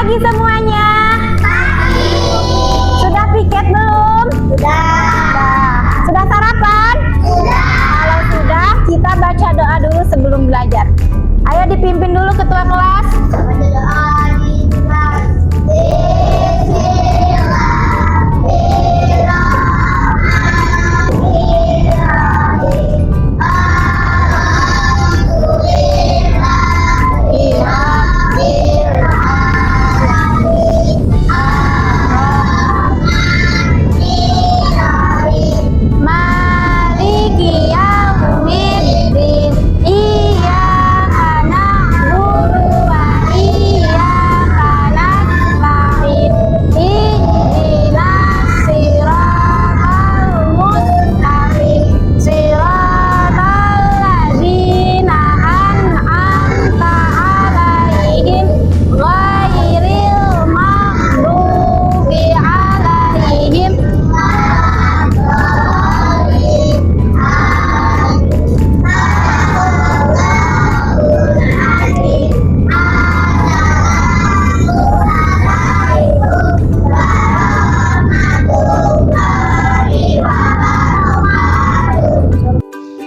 pagi semuanya. Sudah piket belum? Sudah sarapan? Kalau sudah, kita baca doa dulu sebelum belajar. Ayo dipimpin dulu ketua kelas.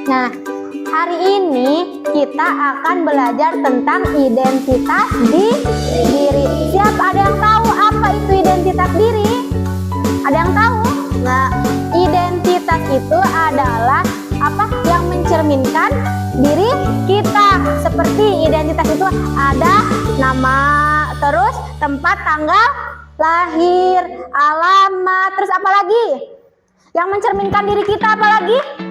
Nah, hari ini kita akan belajar tentang identitas diri. Siap, ada yang tahu apa itu identitas diri? Ada yang tahu? Nah, identitas itu adalah apa yang mencerminkan diri kita. Seperti identitas itu ada nama, terus tempat tanggal lahir, alamat, terus apa lagi? Yang mencerminkan diri kita apa lagi?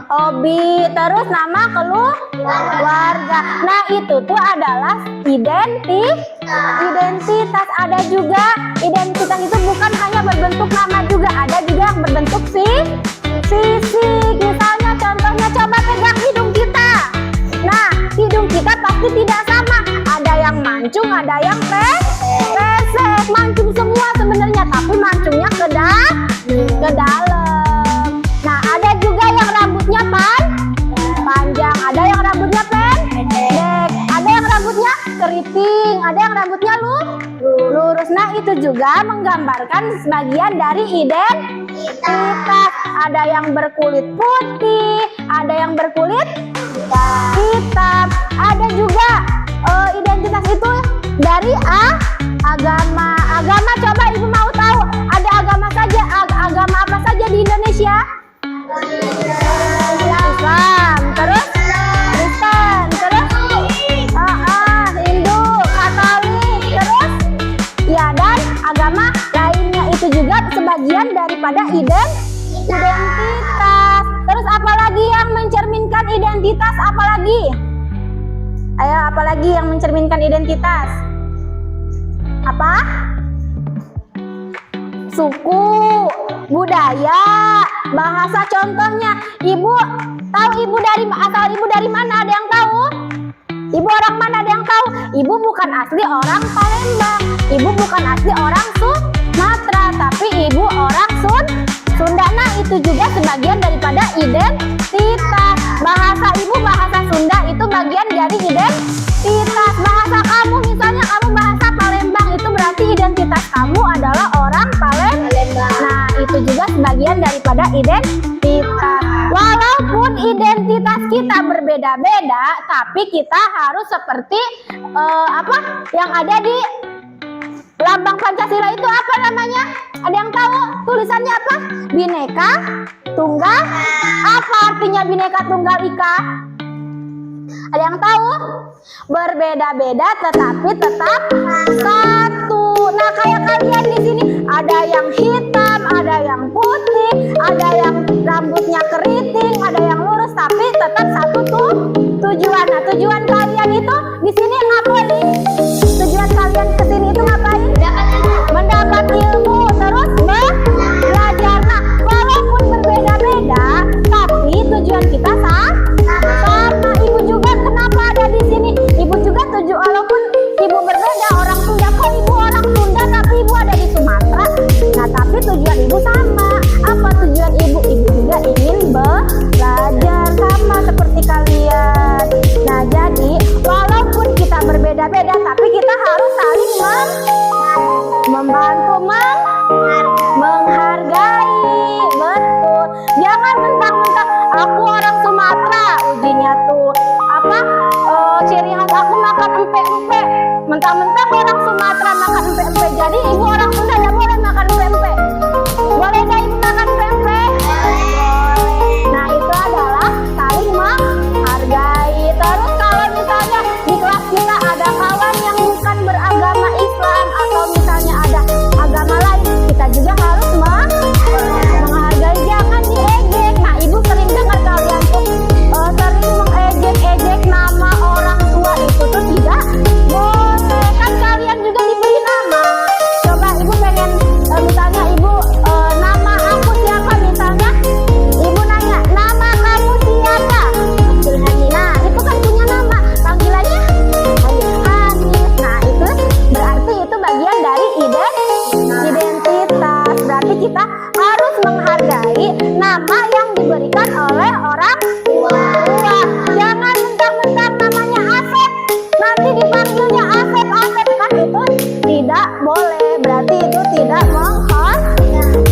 Hobi, terus nama keluarga. Nah, itu tuh adalah identitas. Ada juga identitas itu bukan hanya berbentuk nama, juga ada juga yang berbentuk fisik. Misalnya contohnya, coba pegang hidung kita. Nah, hidung kita pasti tidak sama. Ada yang mancung, ada yang pesek. Mancung semua sebenarnya, tapi mancungnya ke dalam. Nah, ada juga yang rambutnya panjang, ada yang rambutnya pendek, ada yang rambutnya keriting, ada yang rambutnya lurus. Nah, itu juga menggambarkan sebagian dari identitas. Ada yang berkulit putih, ada yang berkulit hitam. Ada juga identitas itu dari agama. Agama, coba ibu mau tahu ada agama saja, agama apa saja di Indonesia? Islam, terus Kristen, terus Hindu, Katolik, terus ya, dan agama lainnya. Itu juga sebagian daripada identitas. Terus apalagi yang mencerminkan identitas? Apalagi? Ayo, apalagi yang mencerminkan identitas? Apa? Suku, budaya, bahasa. Contohnya, ibu tahu asal ibu dari mana? Ada yang tahu? Ibu orang mana? Ada yang tahu? Ibu bukan asli orang Palembang, ibu bukan asli orang Sumatera, tapi ibu orang Sunda. Nah, itu juga sebagian daripada identitas. Bahasa ibu bahasa Sunda, itu bagian dari identitas. Bahasa kamu, misalnya kamu bahasa Palembang, itu berarti identitas kamu adalah orang Palembang. Nah, itu juga sebagian daripada identitas. Walaupun identitas kita berbeda-beda, tapi kita harus seperti apa yang ada di lambang Pancasila itu apa namanya? Ada yang tahu tulisannya apa? Bhinneka Tunggal. Apa artinya Bhinneka Tunggal Ika? Ada yang tahu? Berbeda-beda tetapi tetap satu. Nah, kayak kalian di sini ada yang hitam, ada yang putih, ada yang rambutnya keriting, ada yang lurus, tapi tetap satu tujuan. Nah, tujuan kalian itu di sini ngapain? Tujuan kalian ke sini itu ngapain? Mendapat ilmu, terus belajar. Nah, walaupun berbeda-beda, tapi tujuan kita sama. Ibu juga kenapa ada di sini? Ibu juga walaupun ibu berbeda, orang Sunda, kok ibu orang Sunda tapi ibu ada di Sumatera. Nah, tapi tujuan ibu sama. Apa tujuan ibu? Ibu juga ingin belajar sama seperti kalian. Nah, jadi walaupun kita berbeda-beda, tapi kita harus saling membantu menghargai. Betul. Jangan mentang-mentang aku orang Sumatera, ujinya tuh apa ciri khas aku makan empek-empek. Mentang-mentang orang Sumatera makan empek-empek, jadi ibu orang Sunda nggak boleh makan empek-empek. Boleh nggak ibu makan empek-empek? Nah, itu adalah saling menghargai. Terus kalau misalnya di kelas kita ada kawan yang bukan beragama Islam atau misalnya ada agama lain, kita juga harus menghargai, jangan diejek. Nah, ibu sering dengar kalian tuh sering mengejek-ejek nama orang tua, itu tuh tidak boleh. Kan kalian juga diberi nama. Coba ibu pengen misalnya ibu nama aku siapa, misalnya ibu nanya nama kamu siapa, nah itu kan punya nama, panggilannya Hanif. Nah, itu berarti itu bagian dari identitas. Berarti kita harus menghargai nama yang diberikan oleh orang tua. Jangan mentang-mentang namanya Asep nanti dipanggilnya Asep kan, itu tidak boleh. Berarti itu tidak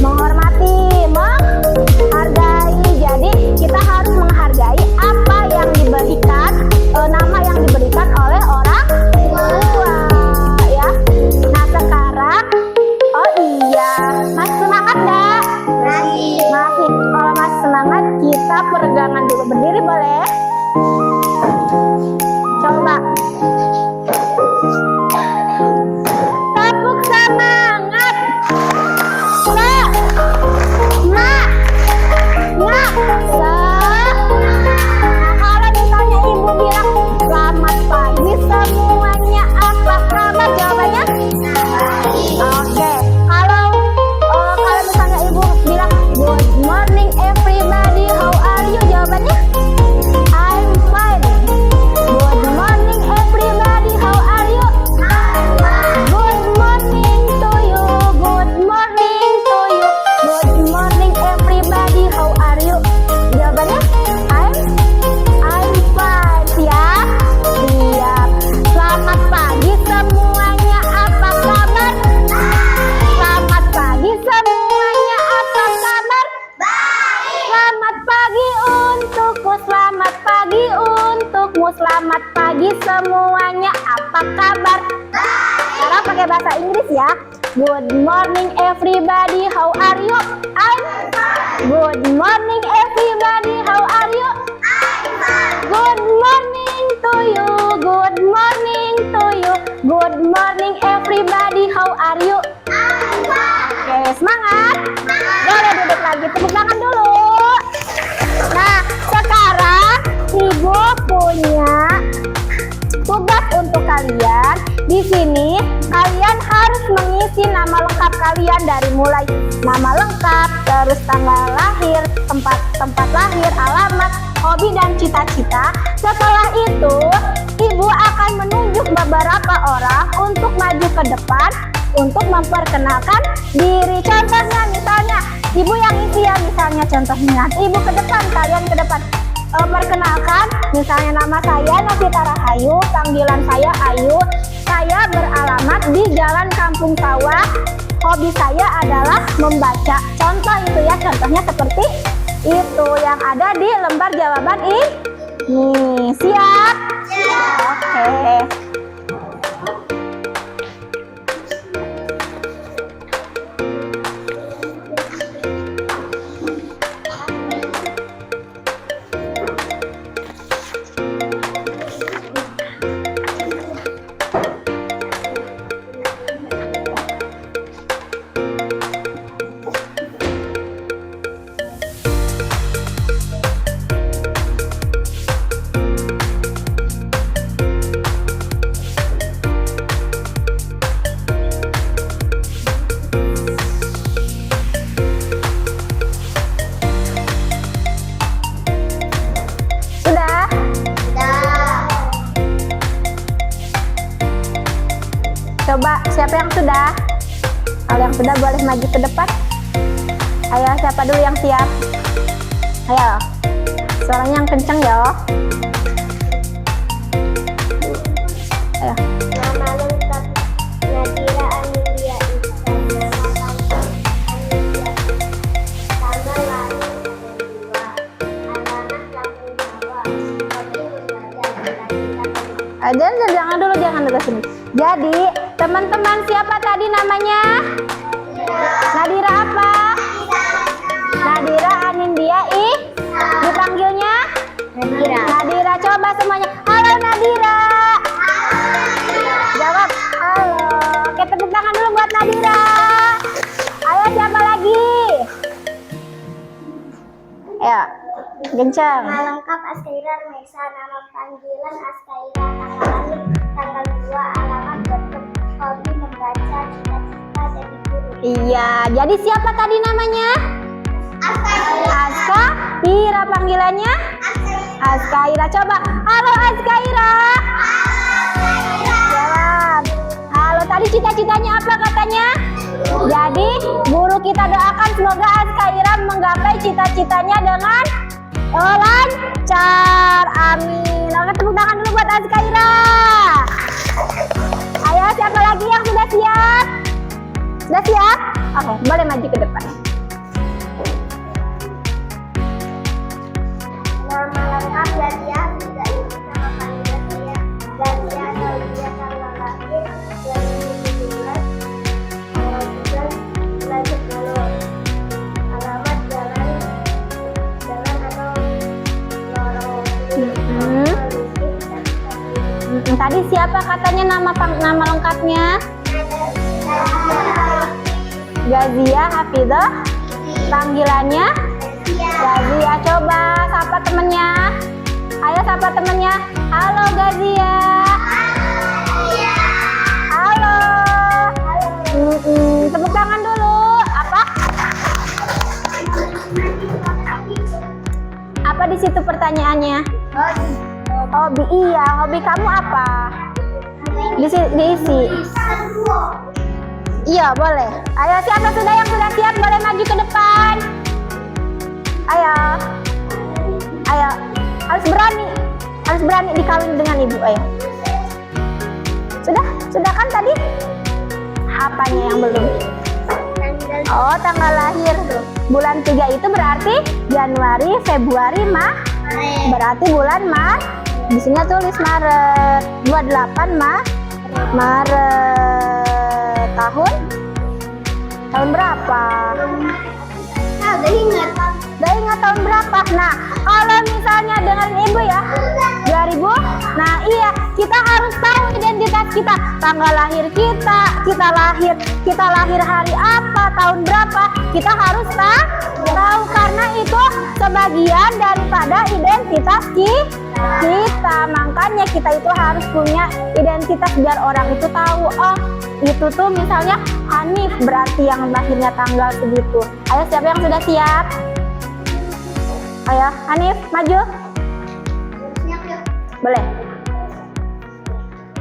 menghormati, menghargai. Jadi kita harus menghargai apa yang diberikan, nama yang diberikan oleh orang tua, ya. Nah, sekarang oh iya, Mas semangat gak? Masih. Kalau Mas semangat, kita peregangan dulu. Berdiri boleh? Coba. Tepuk semangat. Nah, kalau misalnya ibu bilang selamat pagi semuanya, apa kabar? Jawabannya? Oke. Kalau misalnya ibu bilang good morning everybody, how are you? Jawabannya? I'm fine. Good morning everybody, how are you? Good morning to you. Good morning to you. Good morning everybody, how are you? Jawabannya I'm fine. Siap? Siap. Selamat pagi semuanya, apa kabar? Selamat pagi semuanya, apa kabar? Selamat pagi untukku, selamat pagi untukmu, selamat pagi semuanya, apa kabar? Sekarang pakai bahasa Inggris ya. Good morning everybody, how are you? I'm fine. Good morning everybody, how are you? I'm fine. Good morning to you. Good morning to you. Good morning everybody, how are you? I'm fine. Oke, semangat. Boleh duduk lagi, tepuk tangan dulu. Nah, sekarang ibu punya tugas untuk kalian. Di sini kalian harus mengisi nama lengkap kalian dari mulai nama lengkap, terus tanggal lahir, tempat lahir, alamat, hobi dan cita-cita. Setelah itu, ibu akan menunjuk beberapa orang untuk maju ke depan untuk memperkenalkan diri. Contohnya misalnya ibu yang isi ya, misalnya contohnya ibu ke depan, kalian ke depan. Perkenalkan, misalnya nama saya Novita Rahayu, panggilan saya Ayu, saya beralamat di Jalan Kampung Sawah, hobi saya adalah membaca. Contoh itu ya, contohnya seperti itu yang ada di lembar jawaban ini. Siap? Siap. Oke. Coba siapa yang sudah? Kalau yang sudah boleh maju ke depan. Ayo, siapa dulu yang siap? Ayo, suaranya yang kenceng ya. Ayo. Nama lengkap Jangan dulu sini. Jadi teman-teman siapa tadi namanya? Nadira apa? Nadira Anindya dipanggilnya Nadira. Coba semuanya. Halo Nadira. Jawab halo. Oke, tepuk tangan dulu buat Nadira. Ayo siapa lagi? Ya, kencang. Nama lengkap Askaira Mesa, nama panggilan Askaira, tanggal lahir tanggal 2, alamat berikut, hobi membaca, cita-cita jadi guru. Iya, jadi siapa tadi namanya? Askaira, panggilannya? Askaira. Coba, halo Askaira. Jawab. Halo, tadi cita-citanya apa katanya? Jadi guru kita doakan semoga Askaira menggapai cita-citanya dengan lancar. Amin. Oke, tepuk tangan dulu buat Askaira. Ayo, siapa lagi yang sudah siap? Sudah siap? Oke, boleh maju ke depan. Nama lengkap Gadia, tidak itu nama panggilan saya. Gadia Gadia tanggal lahir 2017, tanggal 11 bulan 10. Alamat jalan atau lorong. Tadi siapa katanya nama lengkapnya? Gazia Hafidah. Panggilannya? Gazia. Coba sapa temennya. Ayo sapa temennya. Halo Gazia. Halo. Tepuk tangan dulu. Apa di situ pertanyaannya? Hobi. Iya, hobi kamu apa? Diisi. Iya, boleh. Ayo siapa yang sudah siap boleh maju ke depan. Ayo. Harus berani dikawin dengan ibu. Ayo. Sudah kan tadi? Apanya yang belum? Oh, tanggal lahir. Bulan 3 itu berarti Januari, Februari, berarti bulan Maret. Di sini tulis Maret. 28 Maret. Tahun berapa? Udah ingat tahun berapa? Nah, kalau misalnya dengerin ibu ya, 2000. Nah, iya, kita harus tahu identitas kita, tanggal lahir kita lahir hari apa, tahun berapa, kita harus tahu karena itu sebagian daripada identitas kita. Makanya kita itu harus punya identitas biar orang itu tahu, oh itu tuh misalnya Hanif berarti yang lahirnya tanggal segitu. Ayo siapa yang sudah siap? Ayo Hanif maju. Boleh.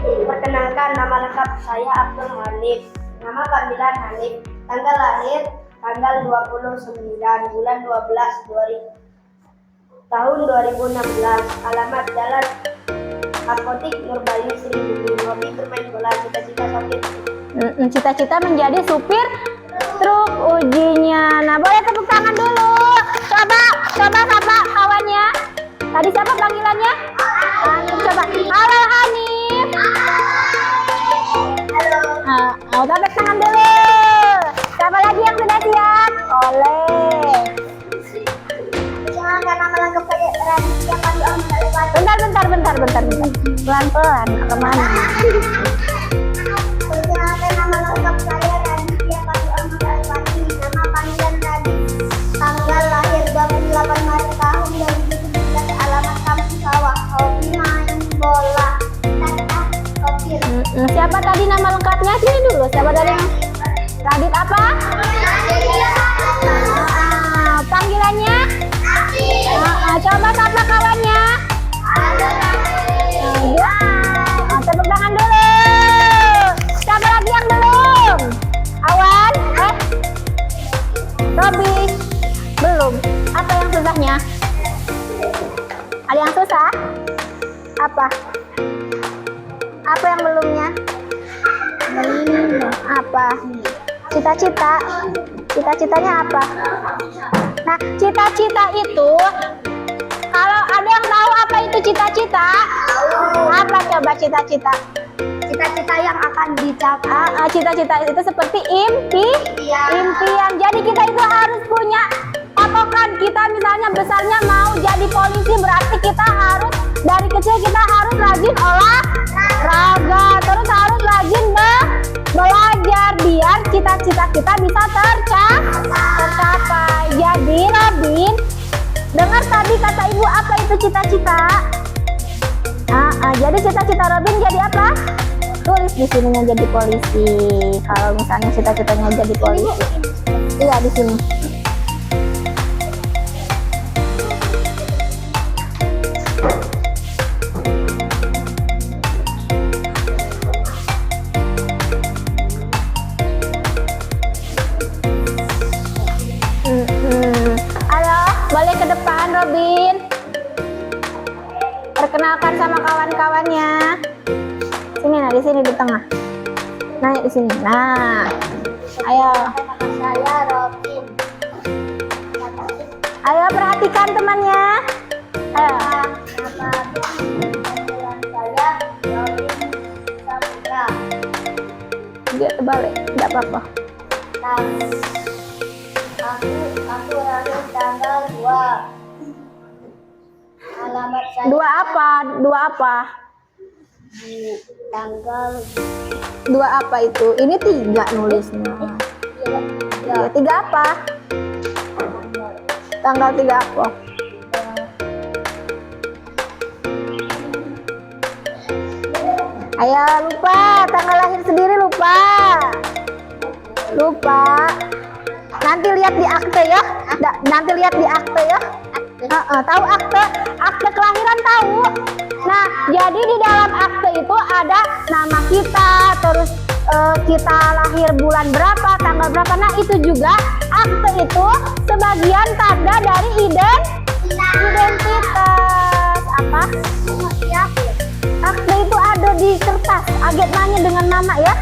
Perkenalkan, nama lengkap saya Abdul Hanif, nama panggilan Hanif, tanggal lahir tanggal 29 bulan 12 tahun 2016, alamat jalan Apotik Nurbayu Sri Budi, hobi bermain bola, cita-cita sopir. Cita-cita menjadi supir truk ujinya. Nah, boleh tepuk tangan dulu. Coba sapa kawannya. Tadi siapa panggilannya? Hanif. Coba. Halo Hanif. Halo. Tepuk tangan dulu. Siapa lagi yang sudah siap? Oleh. Perkenalkan, nama lengkap saya Raditya Pandu Ahmad Alewati. Bentar. Pelan-pelan. Kemana? Perkenalkan, nama lengkap saya Raditya Pandu Ahmad Alewati, nama panggilan Radit, tanggal lahir 28 Maret tahun 2017, alamat Kampung Sawah, hobi main bola, cita-cita sopir. Siapa tadi nama lengkapnya? Sini dulu. Siapa tadi? Radit apa? Panggilannya? Coba sapa kawannya. Tepuk tangan dulu. Siapa lagi yang belum? Awan? Robi? Belum. Apa yang susahnya? Ada yang susah? Apa yang belumnya? Apa? Cita-citanya apa? Nah, cita-cita itu Kalau ada yang tahu apa itu cita-cita? Apa coba cita-cita? Cita-cita yang akan dicapai. Cita-cita itu seperti impian. Jadi kita itu harus punya patokan. Kita misalnya besarnya mau jadi polisi, berarti kita harus dari kecil kita harus rajin olahraga, terus harus rajin belajar biar cita-cita kita bisa tercapai. Jadi Robin, dengar tadi kata ibu apa itu cita-cita? Jadi cita-cita Robin jadi apa? Tulis di sininya jadi polisi. Kalau misalnya cita-citanya jadi polisi. Iya di sini. Ayo, boleh ke depan Robin. Perkenalkan sama kawan-kawannya. Sini, nah di sini di tengah. Nah di sini. Nah, ayo. Saya Robin. Ayo perhatikan temannya. Ayo. Nama panggilan saya Robin Saputra. Dia terbalik, tidak apa-apa. Aku lahir tanggal 2. Alamat saya Dua apa? Dua apa? di tanggal Dua apa itu? Ini 3 nulisnya. Iya, 3 apa? Tanggal 3 apa? Ayo lupa, tanggal lahir sendiri lupa. Nanti lihat di akte ya. Nanti lihat di akte ya. Tahu akte kelahiran tahu. Nah, jadi di dalam akte itu ada nama kita, terus kita lahir bulan berapa, tanggal berapa. Nah, itu juga akte itu sebagian tanda dari identitas. Apa? Akte itu ada di kertas, agenanya dengan nama ya.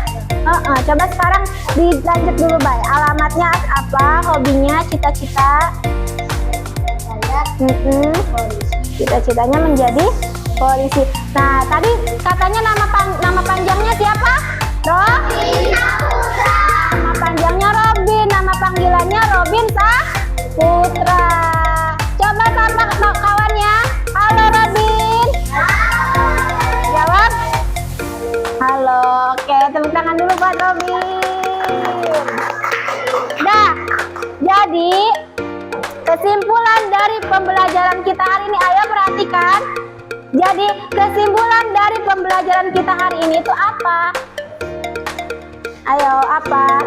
Coba sekarang dilanjut dulu baik. Alamatnya apa, hobinya, cita-cita. Cita-citanya menjadi polisi. Nah, tadi katanya nama panjangnya siapa? Robin Saputra. Nama panjangnya Robin, nama panggilannya Robin Saputra. Coba sapa kawannya. Halo Robin. Jawab. Halo. Oke, tepuk tangan dulu buat Robin. Nah, jadi kesimpulan dari pembelajaran kita hari ini, ayo perhatikan. Jadi kesimpulan dari pembelajaran kita hari ini itu apa? Ayo, apa?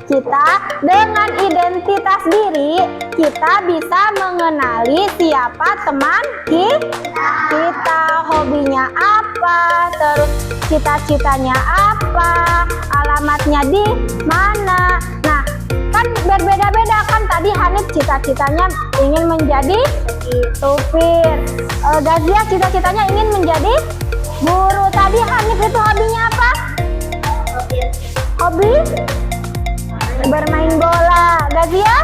Kita dengan identitas diri, kita bisa mengenali siapa teman kita, hobinya apa, terus cita-citanya apa, alamatnya di mana. Nah, kan berbeda-beda kan. Tadi Hanif cita-citanya ingin menjadi supir. Gazia cita-citanya ingin menjadi guru. Tadi Hanif itu hobinya apa? Hobi bermain bola. Gazia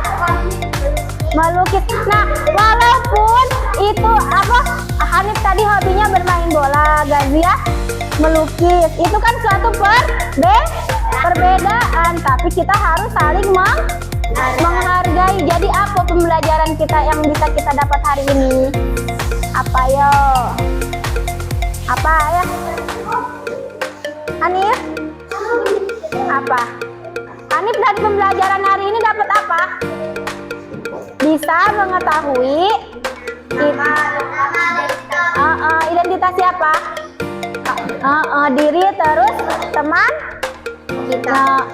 melukis. Nah, walaupun itu apa, Hanif tadi hobinya bermain bola, Gazia melukis. Itu kan suatu perbedaan, tapi kita harus saling menghargai. Jadi apa pembelajaran kita yang bisa kita dapat hari ini? Apa yo? Apa ya? Hanif? Apa? Hanif dari pembelajaran hari ini dapat apa? Bisa mengetahui identitas siapa? Diri, terus teman kita.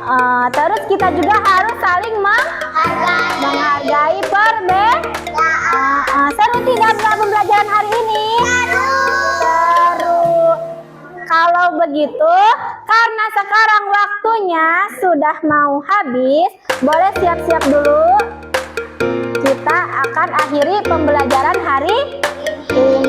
Terus kita juga harus saling menghargai perbedaan. Seru tidak pembelajaran hari ini? Seru. Kalau begitu, karena sekarang waktunya sudah mau habis, boleh siap-siap dulu. Kita akan akhiri pembelajaran hari ini.